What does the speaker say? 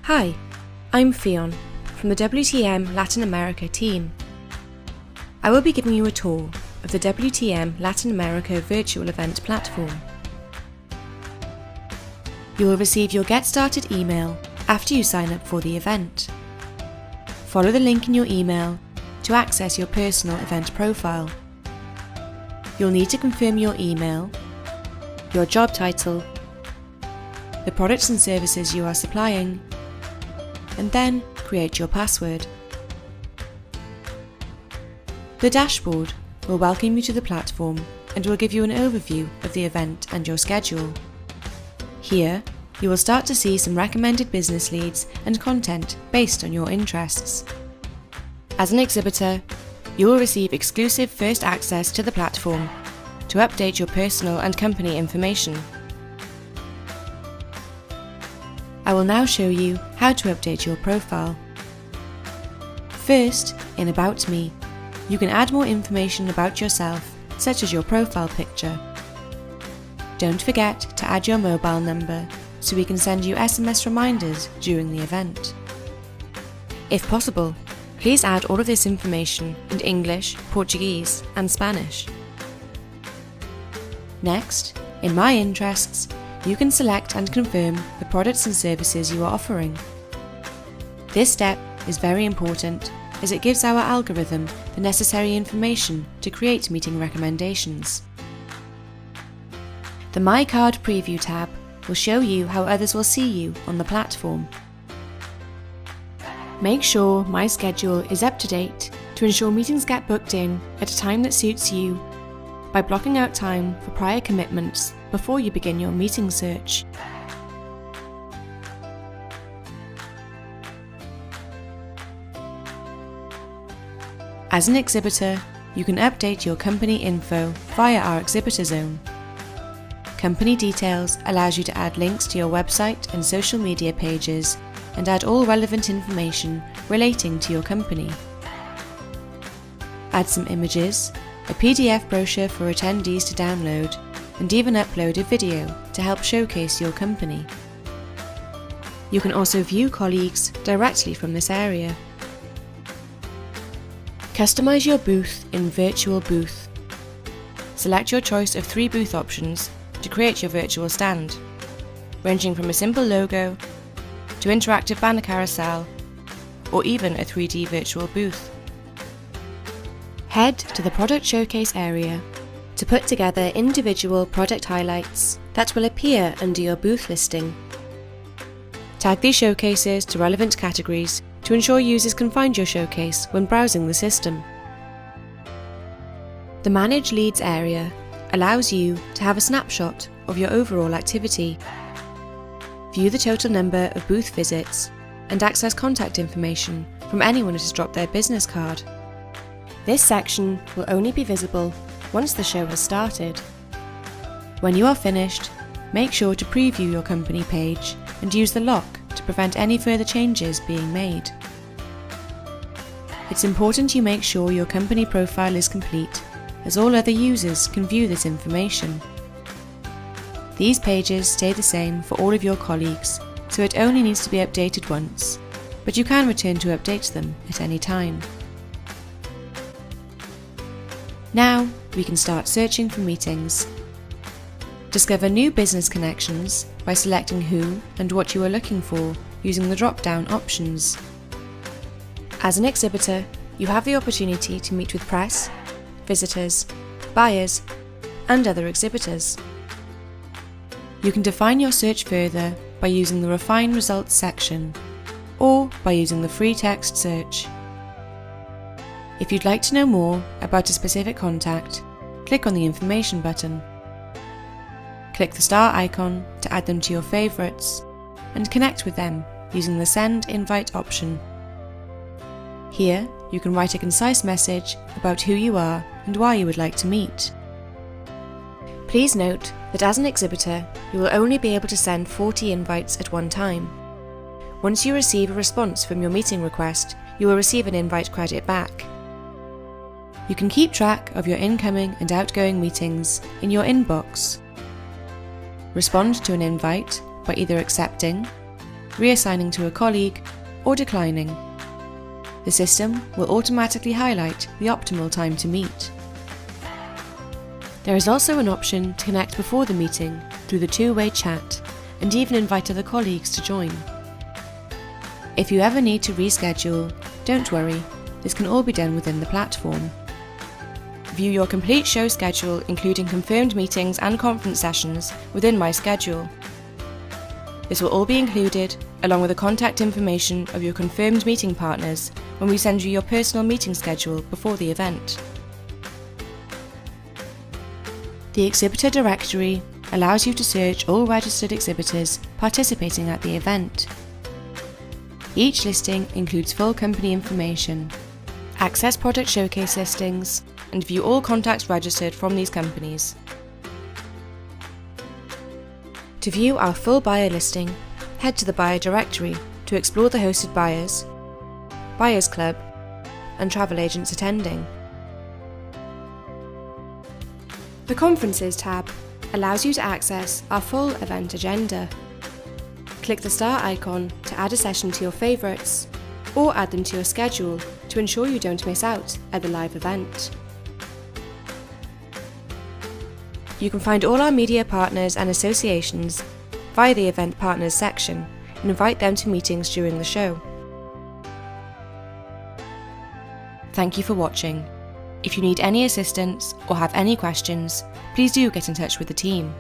Hi, I'm Fionn from the WTM Latin America team. I will be giving you a tour of the WTM Latin America virtual event platform. You will receive your Get Started email after you sign up for the event. Follow the link in your email to access your personal event profile. You'll need to confirm your email, your job title, the products and services you are supplying, and then create your password. The dashboard will welcome you to the platform and will give you an overview of the event and your schedule. Here, you will start to see some recommended business leads and content based on your interests. As an exhibitor, you will receive exclusive first access to the platform to update your personal and company information. I will now show you how to update your profile. First, in About Me, you can add more information about yourself, such as your profile picture. Don't forget to add your mobile number so we can send you SMS reminders during the event. If possible, please add all of this information in English, Portuguese, and Spanish. Next, in My Interests, you can select and confirm the products and services you are offering. This step is very important as it gives our algorithm the necessary information to create meeting recommendations. The My Card Preview tab will show you how others will see you on the platform. Make sure My Schedule is up to date to ensure meetings get booked in at a time that suits you by blocking out time for prior commitments before you begin your meeting search. As an exhibitor, you can update your company info via our Exhibitor Zone. Company Details allows you to add links to your website and social media pages and add all relevant information relating to your company. Add some images, a PDF brochure for attendees to download, and even upload a video to help showcase your company. You can also view colleagues directly from this area. Customize your booth in Virtual Booth. Select your choice of 3 booth options to create your virtual stand, ranging from a simple logo to interactive banner carousel or even a 3D virtual booth. Head to the product showcase area to put together individual product highlights that will appear under your booth listing. Tag these showcases to relevant categories to ensure users can find your showcase when browsing the system. The Manage Leads area allows you to have a snapshot of your overall activity, view the total number of booth visits, and access contact information from anyone who has dropped their business card. This section will only be visible once the show has started. When you are finished, make sure to preview your company page and use the lock to prevent any further changes being made. It's important you make sure your company profile is complete, as all other users can view this information. These pages stay the same for all of your colleagues, so it only needs to be updated once, but you can return to update them at any time. Now, we can start searching for meetings. Discover new business connections by selecting who and what you are looking for using the drop-down options. As an exhibitor, you have the opportunity to meet with press, visitors, buyers, and other exhibitors. You can define your search further by using the Refine Results section, or by using the free text search. If you'd like to know more about a specific contact, click on the Information button. Click the star icon to add them to your favourites, and connect with them using the Send Invite option. Here, you can write a concise message about who you are and why you would like to meet. Please note that as an exhibitor, you will only be able to send 40 invites at one time. Once you receive a response from your meeting request, you will receive an invite credit back. You can keep track of your incoming and outgoing meetings in your inbox. Respond to an invite by either accepting, reassigning to a colleague, or declining. The system will automatically highlight the optimal time to meet. There is also an option to connect before the meeting through the two-way chat and even invite other colleagues to join. If you ever need to reschedule, don't worry, this can all be done within the platform. View your complete show schedule, including confirmed meetings and conference sessions, within My Schedule. This will all be included, along with the contact information of your confirmed meeting partners, when we send you your personal meeting schedule before the event. The Exhibitor Directory allows you to search all registered exhibitors participating at the event. Each listing includes full company information, access product showcase listings, and view all contacts registered from these companies. To view our full buyer listing, head to the Buyer Directory to explore the hosted buyers, Buyers Club, and travel agents attending. The Conferences tab allows you to access our full event agenda. Click the star icon to add a session to your favourites, or add them to your schedule to ensure you don't miss out at the live event. You can find all our media partners and associations via the Event Partners section and invite them to meetings during the show. Thank you for watching. If you need any assistance or have any questions, please do get in touch with the team.